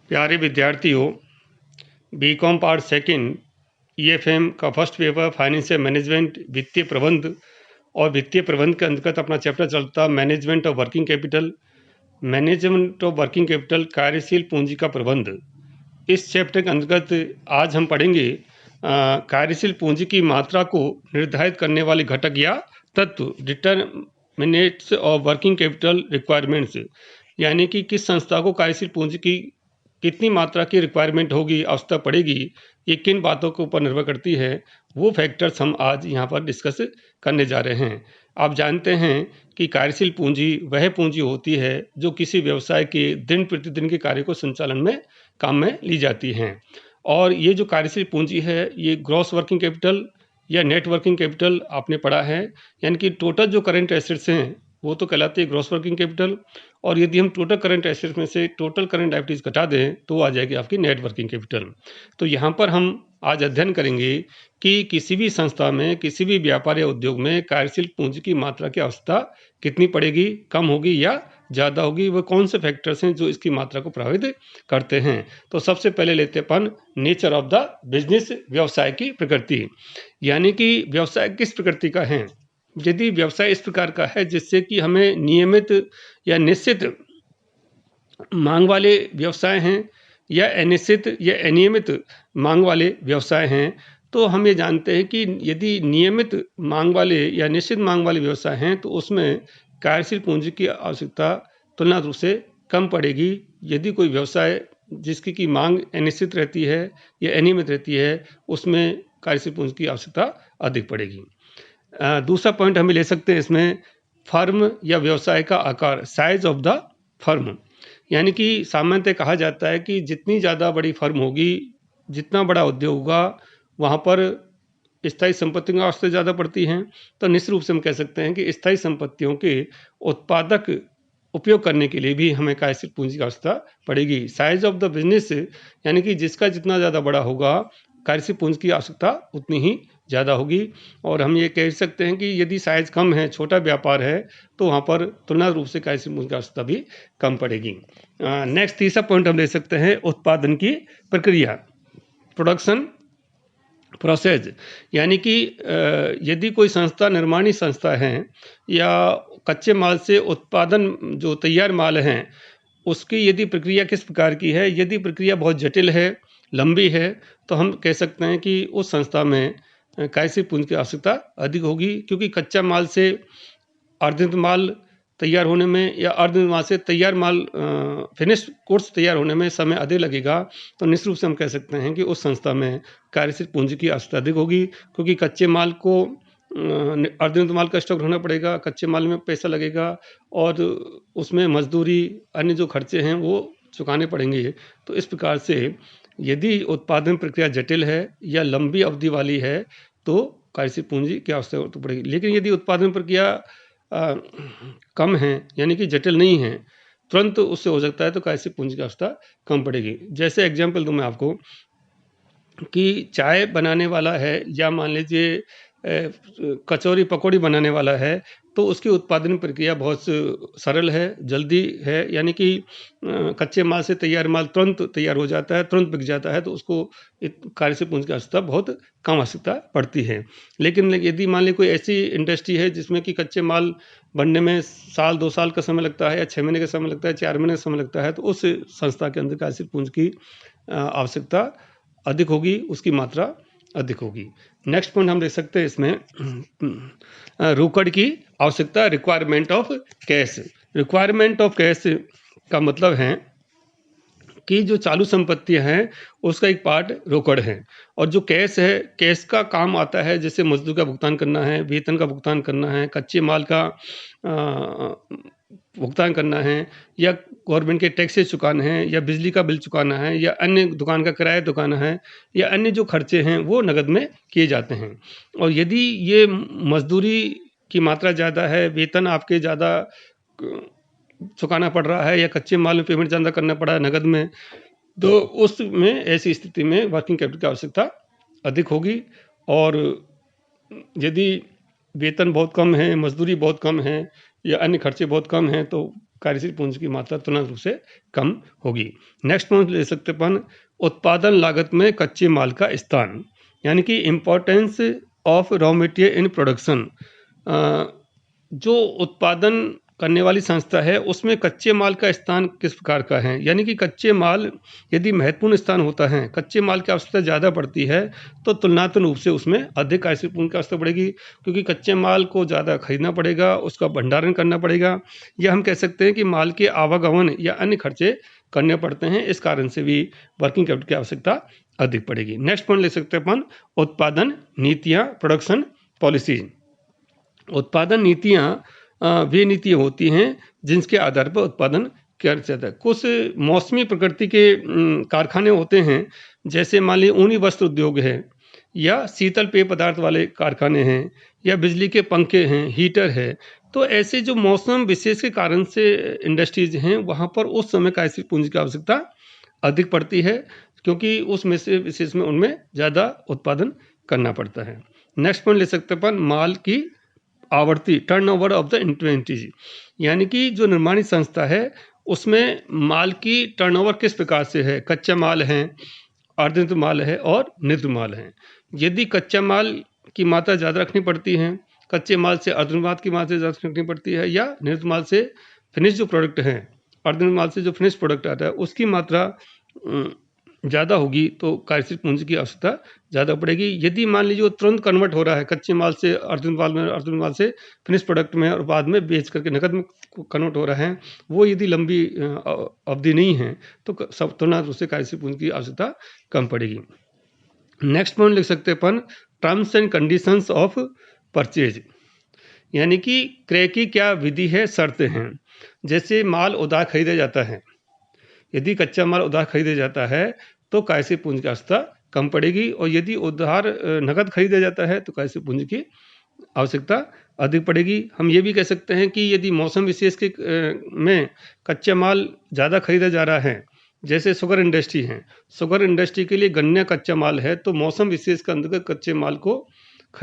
प्यारे विद्यार्थियों, BCom part second EFM का फर्स्ट पेपर फाइनेंशियल मैनेजमेंट वित्तीय प्रबंध और वित्तीय प्रबंध के अंतर्गत अपना चैप्टर चलता management of working capital. Management of working capital कार्यशील पूंजी का प्रबंध। इस चैप्टर के अंतर्गत आज हम पढ़ेंगे कार्यशील पूंजी की मात्रा को निर्धारित करने वाले घटक या तत्व, determinants of working capital requirements, यानी कि किस संस्था को कार्यशील पूंजी की कितनी मात्रा की रिक्वायरमेंट होगी, आवश्यकता पड़ेगी, ये किन बातों के ऊपर निर्भर करती है, वो फैक्टर्स हम आज यहाँ पर डिस्कस करने जा रहे हैं। आप जानते हैं कि कार्यशील पूंजी वह पूंजी होती है जो किसी व्यवसाय के दिन प्रतिदिन के कार्य को संचालन में काम में ली जाती हैं। और ये जो कार्यशील पूंजी है, ये ग्रॉस वर्किंग कैपिटल या नेट वर्किंग कैपिटल आपने पढ़ा है, यानी कि टोटल जो करंट एसेट्स हैं वो तो कहलाती है ग्रॉस वर्किंग कैपिटल, और यदि हम टोटल करंट एसेट्स में से टोटल करंट लायबिलिटीज घटा दें तो आ जाएगी आपकी नेट वर्किंग कैपिटल। तो यहाँ पर हम आज अध्ययन करेंगे कि किसी भी संस्था में, किसी भी व्यापार या उद्योग में कार्यशील पूंजी की मात्रा की आवश्यकता कितनी पड़ेगी, कम होगी या ज़्यादा होगी, वो कौन से फैक्टर्स हैं जो इसकी मात्रा को प्रभावित करते हैं। तो सबसे पहले लेते अपन नेचर ऑफ द बिजनेस, व्यवसाय की प्रकृति, यानी कि व्यवसाय किस प्रकृति का है। यदि व्यवसाय इस प्रकार का है जिससे कि हमें नियमित या निश्चित मांग वाले व्यवसाय हैं, या अनिश्चित या अनियमित मांग वाले व्यवसाय हैं, तो हम ये जानते हैं कि यदि नियमित मांग वाले या निश्चित मांग वाले व्यवसाय हैं तो उसमें कार्यशील पूंजी की आवश्यकता तुलना रूप से कम पड़ेगी। यदि कोई व्यवसाय जिसकी की मांग अनिश्चित रहती है या अनियमित रहती है, उसमें कार्यशील पूंजी की आवश्यकता अधिक पड़ेगी। दूसरा पॉइंट हमें ले सकते हैं इसमें, फर्म या व्यवसाय का आकार, साइज ऑफ द फर्म, यानी कि सामान्यतः कहा जाता है कि जितनी ज़्यादा बड़ी फर्म होगी, जितना बड़ा उद्योग होगा, वहाँ पर स्थायी संपत्तियों की आवश्यकता ज़्यादा पड़ती हैं। तो निश्चित रूप से हम कह सकते हैं कि स्थायी संपत्तियों के उत्पादक उपयोग करने के लिए भी हमें कार्यशील पूंजी की आवश्यकता पड़ेगी। साइज ऑफ द बिजनेस, यानी कि जिसका जितना ज़्यादा बड़ा होगा, कार्यशील पूंजी की आवश्यकता उतनी ही ज़्यादा होगी। और हम ये कह सकते हैं कि यदि साइज कम है, छोटा व्यापार है, तो वहाँ पर तुलना रूप से कार्यशील पूंजी की आवश्यकता भी कम पड़ेगी। नेक्स्ट तीसरा पॉइंट हम ले सकते हैं, उत्पादन की प्रक्रिया, प्रोडक्शन प्रोसेस, यानी कि यदि कोई संस्था निर्माणी संस्था है या कच्चे माल से उत्पादन जो तैयार माल हैं उसकी यदि प्रक्रिया किस प्रकार की है, यदि प्रक्रिया बहुत जटिल है, लंबी है, तो हम कह सकते हैं कि उस संस्था में कार्यशील पूंजी की आवश्यकता अधिक होगी, क्योंकि कच्चा माल से अर्धित माल तैयार होने में या अर्धित माल से तैयार माल फिनिश कोर्स तैयार होने में समय अधिक लगेगा। तो निश्चित रूप से हम कह सकते हैं कि उस संस्था में कार्यशील पूंजी की आवश्यकता अधिक होगी, क्योंकि कच्चे माल को अर्धित माल का स्टॉक रखना पड़ेगा, कच्चे माल में पैसा लगेगा और उसमें मजदूरी, अन्य जो खर्चे हैं वो चुकाने पड़ेंगे। तो इस प्रकार से यदि उत्पादन प्रक्रिया जटिल है या लंबी अवधि वाली है तो कार्यशील पूंजी की आवश्यकता पड़ेगी। लेकिन यदि उत्पादन प्रक्रिया कम है, यानी कि जटिल नहीं है, तुरंत उससे हो सकता है, तो कार्यशील पूंजी की आवश्यकता कम पड़ेगी। जैसे एग्जाम्पल दूं मैं आपको कि चाय बनाने वाला है या मान लीजिए कचौरी पकौड़ी बनाने वाला है, तो उसकी उत्पादन प्रक्रिया बहुत सरल है, जल्दी है, यानी कि कच्चे माल से तैयार माल तुरंत तैयार हो जाता है, तुरंत बिक जाता है, तो उसको कार्यशील पूंजी की आवश्यकता बहुत कम आवश्यकता पड़ती है। लेकिन यदि मान लीजिए कोई ऐसी इंडस्ट्री है जिसमें कि कच्चे माल बनने में साल 2 साल का समय लगता है या 6 महीने का समय लगता है, 4 महीने का समय लगता है, तो उस संस्था के अंदर कार्यशील पूंजी की आवश्यकता अधिक होगी, उसकी मात्रा अधिक होगी। नेक्स्ट पॉइंट हम देख सकते हैं इसमें, रोकड़ की आवश्यकता, requirement of cash. Requirement of cash का मतलब है कि जो चालू संपत्तियां हैं उसका एक पार्ट रोकड़ है, और जो कैश है, कैश का काम आता है जैसे मजदूर का भुगतान करना है, वेतन का भुगतान करना है, कच्चे माल का भुगतान करना है, या गवर्नमेंट के टैक्सेस चुकाना है, या बिजली का बिल चुकाना है, या अन्य दुकान का किराया चुकाना है, या अन्य जो खर्चे हैं वो नगद में किए जाते हैं। और यदि ये मजदूरी की मात्रा ज़्यादा है, वेतन आपके ज़्यादा चुकाना पड़ रहा है, या कच्चे माल में पेमेंट ज़्यादा करना पड़ा है नगद में, तो उसमें ऐसी स्थिति में वर्किंग कैपिटल की आवश्यकता अधिक होगी। और यदि वेतन बहुत कम है, मजदूरी बहुत कम है, या अन्य खर्चे बहुत कम हैं, तो कार्यशील पूंजी की मात्रा तुलनात्मक रूप से कम होगी। नेक्स्ट पॉइंट ले सकते अपन, उत्पादन लागत में कच्चे माल का स्थान, यानी कि importance of raw material in production. जो उत्पादन करने वाली संस्था है उसमें कच्चे माल का स्थान किस प्रकार का है, यानी कि कच्चे माल यदि महत्वपूर्ण स्थान होता है, कच्चे माल की आवश्यकता ज़्यादा पड़ती है, तो तुलनात्मक रूप से उसमें अधिक कार्यशील पूंजी की आवश्यकता पड़ेगी, क्योंकि कच्चे माल को ज़्यादा खरीदना पड़ेगा, उसका भंडारण करना पड़ेगा, या हम कह सकते हैं कि माल के आवागमन या अन्य खर्चे करने पड़ते हैं। इस कारण से भी वर्किंग कैपिटल की आवश्यकता अधिक पड़ेगी। नेक्स्ट पॉइंट ले सकते हैं अपन, उत्पादन नीतियाँ, प्रोडक्शन पॉलिसीज। उत्पादन नीतियाँ वे नीतियाँ होती हैं जिनके आधार पर उत्पादन किया जाता है। कुछ मौसमी प्रकृति के कारखाने होते हैं, जैसे मान लीजिए ऊनी वस्त्र उद्योग है, या शीतल पेय पदार्थ वाले कारखाने हैं, या बिजली के पंखे हैं, हीटर है। तो ऐसे जो मौसम विशेष के कारण से इंडस्ट्रीज हैं, वहाँ पर उस समय कार्यशील पूंजी की आवश्यकता अधिक पड़ती है, क्योंकि उस में से विशेष में उनमें ज़्यादा उत्पादन करना पड़ता है। नेक्स्ट पॉइंट ले सकते अपन, माल की आवर्ती, टर्नओवर ऑफ द इन्वेंटरी, यानी कि जो निर्माणी संस्था है उसमें माल की टर्नओवर किस प्रकार से है, कच्चा माल है, अर्धनिर्मित माल है और निर्मित माल है। यदि कच्चा माल की मात्रा ज़्यादा रखनी पड़ती है, कच्चे माल से अर्धनिर्मित माल की मात्रा ज़्यादा रखनी पड़ती है, या निर्मित माल से फिनिश जो प्रोडक्ट है, अर्धनिर्मित माल से जो फिनिश प्रोडक्ट आता है उसकी मात्रा ज़्यादा होगी, तो कार्यशील पूंजी की आवश्यकता ज़्यादा पड़ेगी। यदि मान लीजिए वो तुरंत कन्वर्ट हो रहा है कच्चे माल से अर्धनिर्मित माल में, अर्धनिर्मित माल से फिनिश प्रोडक्ट में, और बाद में बेच करके नकद में कन्वर्ट हो रहा है, वो यदि लंबी अवधि नहीं है, तो सब तुलनात्मक रूप से कार्यशील पूंजी की आवश्यकता कम पड़ेगी। नेक्स्ट पॉइंट लिख सकते हैं अपन, terms and conditions of purchase, यानी कि क्रय की क्या विधि है, शर्तें हैं। जैसे माल उधार खरीदा जाता है, यदि कच्चा माल उधार खरीदा जाता है तो कार्यशील पूंजी की आवश्यकता कम पड़ेगी, और यदि उधार नकद खरीदा जाता है तो कार्यशील पूंजी की आवश्यकता अधिक पड़ेगी। हम ये भी कह सकते हैं कि यदि मौसम विशेष के में कच्चा माल ज़्यादा खरीदा जा रहा है, जैसे शुगर इंडस्ट्री है, शुगर इंडस्ट्री के लिए गन्ना कच्चा माल है, तो मौसम विशेष के अंतर्गत कच्चे माल को,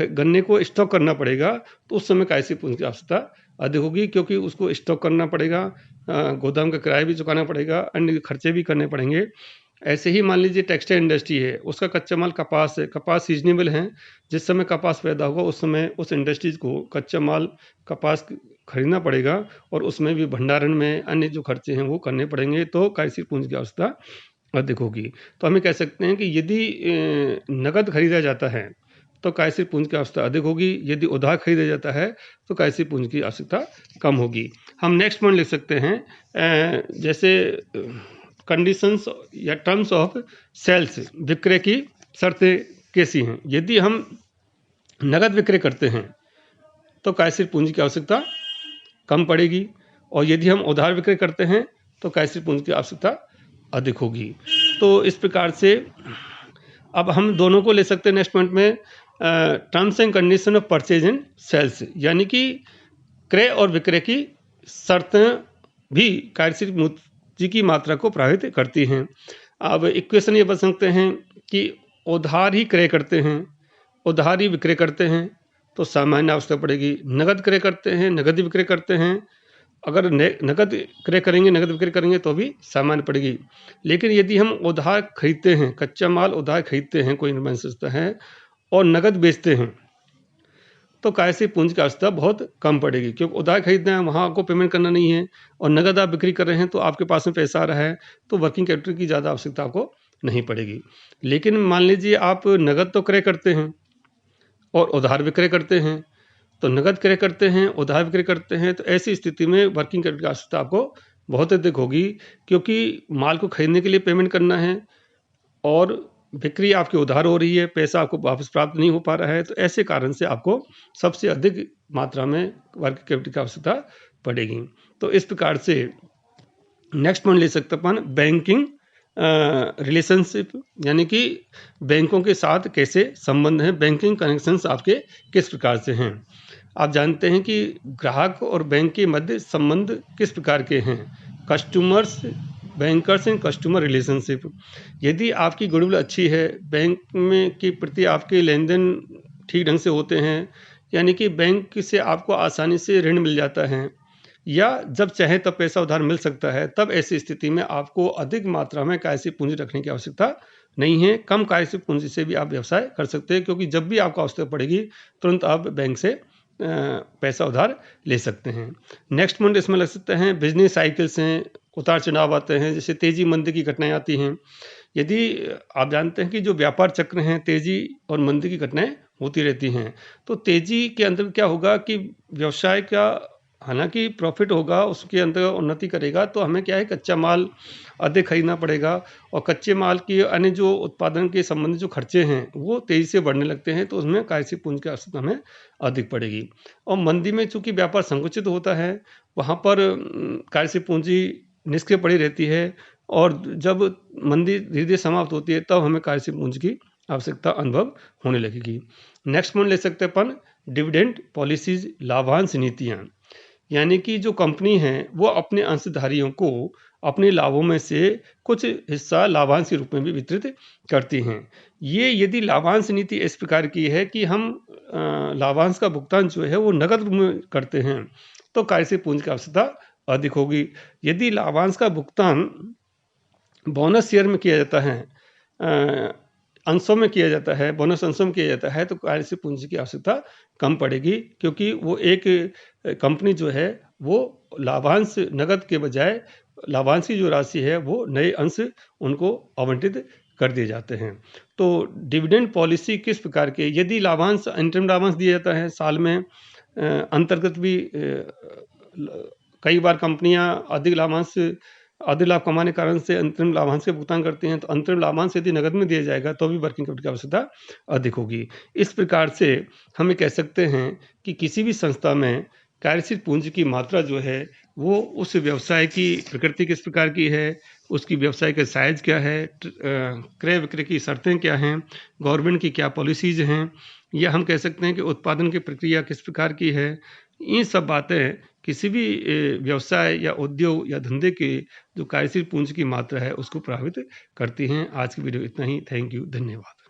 गन्ने को स्टॉक करना पड़ेगा, तो उस समय कार्यशील पूंजी की आवश्यकता अधिक होगी, क्योंकि उसको स्टॉक करना पड़ेगा, गोदाम का किराया भी चुकाना पड़ेगा, अन्य खर्चे भी करने पड़ेंगे। ऐसे ही मान लीजिए टेक्सटाइल इंडस्ट्री है, उसका कच्चा माल कपास है, कपास सीजनेबल है, जिस समय कपास पैदा होगा उस समय उस इंडस्ट्रीज को कच्चा माल कपास खरीदना पड़ेगा, और उसमें भी भंडारण में अन्य जो खर्चे हैं वो करने पड़ेंगे, तो कार्यशील पूंजी की आवश्यकता अधिक होगी। तो हमें कह सकते हैं कि यदि नकद खरीदा जाता है तो कार्यशील पूंजी की आवश्यकता अधिक होगी, यदि उधार खरीदा जाता है तो कार्यशील पूंजी की आवश्यकता कम होगी। हम नेक्स्ट पॉइंट लिख सकते हैं, जैसे कंडीशंस या टर्म्स ऑफ सेल्स, विक्रय की शर्तें कैसी हैं। यदि हम नकद विक्रय करते हैं तो कार्यशील पूंजी की आवश्यकता कम पड़ेगी, और यदि हम उधार विक्रय करते हैं तो कार्यशील पूंजी की आवश्यकता अधिक होगी। तो इस प्रकार से अब हम दोनों को ले सकते हैं नेक्स्ट पॉइंट में, terms and condition of purchase and sales, यानी कि क्रय और विक्रय की शर्तें भी कार्यशील पूंजी की मात्रा को प्रभावित करती हैं। अब इक्वेशन ये बता सकते हैं कि उधार ही क्रय करते हैं, उधार ही विक्रय करते हैं तो सामान्य आवश्यकता पड़ेगी, नगद क्रय करते हैं, नगद विक्रय करते हैं, अगर नगद क्रय करेंगे, नगद विक्रय करेंगे तो भी सामान्य पड़ेगी। लेकिन यदि हम उधार खरीदते हैं, कच्चा माल उधार खरीदते हैं, कोई निर्माण संस्था है, और नगद बेचते हैं, तो कार्यशील पूंजी की आवश्यकता बहुत कम पड़ेगी, क्योंकि उधार खरीदना है, वहाँ आपको पेमेंट करना नहीं है, और नगद आप बिक्री कर रहे हैं तो आपके पास में पैसा आ रहा है, तो वर्किंग कैपिटल की ज़्यादा आवश्यकता आपको नहीं पड़ेगी। लेकिन मान लीजिए आप नगद तो क्रय करते हैं और उधार विक्रय करते हैं, तो नगद क्रय करते हैं, उधार विक्रय करते हैं, तो ऐसी स्थिति में वर्किंग कैपिटल की आवश्यकता आपको बहुत अधिक होगी, क्योंकि माल को खरीदने के लिए पेमेंट करना है और बिक्री आपकी उधार हो रही है, पैसा आपको वापस प्राप्त नहीं हो पा रहा है, तो ऐसे कारण से आपको सबसे अधिक मात्रा में वर्किंग कैपिटल की आवश्यकता पड़ेगी। तो इस प्रकार से नेक्स्ट पॉइंट ले सकते अपन, बैंकिंग रिलेशनशिप, यानी कि बैंकों के साथ कैसे संबंध हैं, बैंकिंग कनेक्शंस आपके किस प्रकार से हैं। आप जानते हैं कि ग्राहक और बैंक के मध्य संबंध किस प्रकार के हैं, customers, bankers and customer relationship. यदि आपकी गुडविल अच्छी है, बैंक में के प्रति आपके लेन देन ठीक ढंग से होते हैं, यानी कि बैंक से आपको आसानी से ऋण मिल जाता है, या जब चाहे तब पैसा उधार मिल सकता है, तब ऐसी स्थिति में आपको अधिक मात्रा में कार्यशील पूंजी रखने की आवश्यकता नहीं है। कम कार्यशील पूंजी से भी आप व्यवसाय कर सकते हैं, क्योंकि जब भी आपको आवश्यकता पड़ेगी तुरंत आप बैंक से पैसा उधार ले सकते हैं। नेक्स्ट पॉइंट इसमें लग सकते हैं बिजनेस साइकिल्स हैं, उतार चढ़ाव आते हैं, जैसे तेजी मंदी की घटनाएं आती हैं। यदि आप जानते हैं कि जो व्यापार चक्र हैं, तेजी और मंदी की घटनाएं होती रहती हैं, तो तेजी के अंदर क्या होगा कि व्यवसाय का हालांकि प्रॉफिट होगा, उसके अंदर उन्नति करेगा, तो हमें क्या है कच्चा माल अधिक खरीदना पड़ेगा, और कच्चे माल की अन्य जो उत्पादन के संबंधित जो खर्चे हैं वो तेजी से बढ़ने लगते हैं, तो उसमें कार्यशील पूंजी की आवश्यकता हमें अधिक पड़ेगी। और मंदी में चूंकि व्यापार संकुचित होता है, वहाँ पर कार्यशील पूंजी निष्क्रिय पड़ी रहती है, और जब मंदी धीरे धीरे समाप्त होती है तब हमें कार्यशील पूंजी की आवश्यकता अनुभव होने लगेगी। नेक्स्ट पॉइंट ले सकते हैं अपन डिविडेंड पॉलिसीज, लाभांश नीतियाँ। यानी कि जो कंपनी है वो अपने अंशधारियों को अपने लाभों में से कुछ हिस्सा लाभांश के रूप में भी वितरित करती हैं। ये यदि लाभांश नीति इस प्रकार की है कि हम लाभांश का भुगतान जो है वो नकद रूप में करते हैं, तो कार्यशील पूंजी की आवश्यकता अधिक होगी। यदि लाभांश का भुगतान बोनस शेयर में किया जाता है, अंशों में किया जाता है, बोनस अंशों में किया जाता है, तो कार्यशील पूंजी की आवश्यकता कम पड़ेगी, क्योंकि वो एक कंपनी जो है वो लाभांश नकद के बजाय लाभांश की जो राशि है वो नए अंश उनको आवंटित कर दिए जाते हैं। तो डिविडेंड पॉलिसी किस प्रकार के, यदि लाभांश अंतरिम लाभांश दिया जाता है साल में, अंतर्गत भी कई बार कंपनियां अधिक लाभ कमाने के कारण से अंतरिम लाभांश के भुगतान करते हैं, तो अंतरिम लाभांश यदि नगद में दिया जाएगा तो भी वर्किंग कैपिटल की आवश्यकता अधिक होगी। इस प्रकार से हम ये कह सकते हैं कि किसी भी संस्था में कार्यशील पूंजी की मात्रा जो है वो उस व्यवसाय की प्रकृति किस प्रकार की है, उसकी व्यवसाय का साइज क्या है, क्रय विक्रय की शर्तें क्या हैं, गवर्नमेंट की क्या पॉलिसीज हैं, या हम कह सकते हैं कि उत्पादन की प्रक्रिया किस प्रकार की है। ये सब बातें किसी भी व्यवसाय या उद्योग या धंधे के जो कार्यशील पूंजी की मात्रा है उसको प्रभावित करती हैं। आज की वीडियो इतना ही। थैंक यू, धन्यवाद।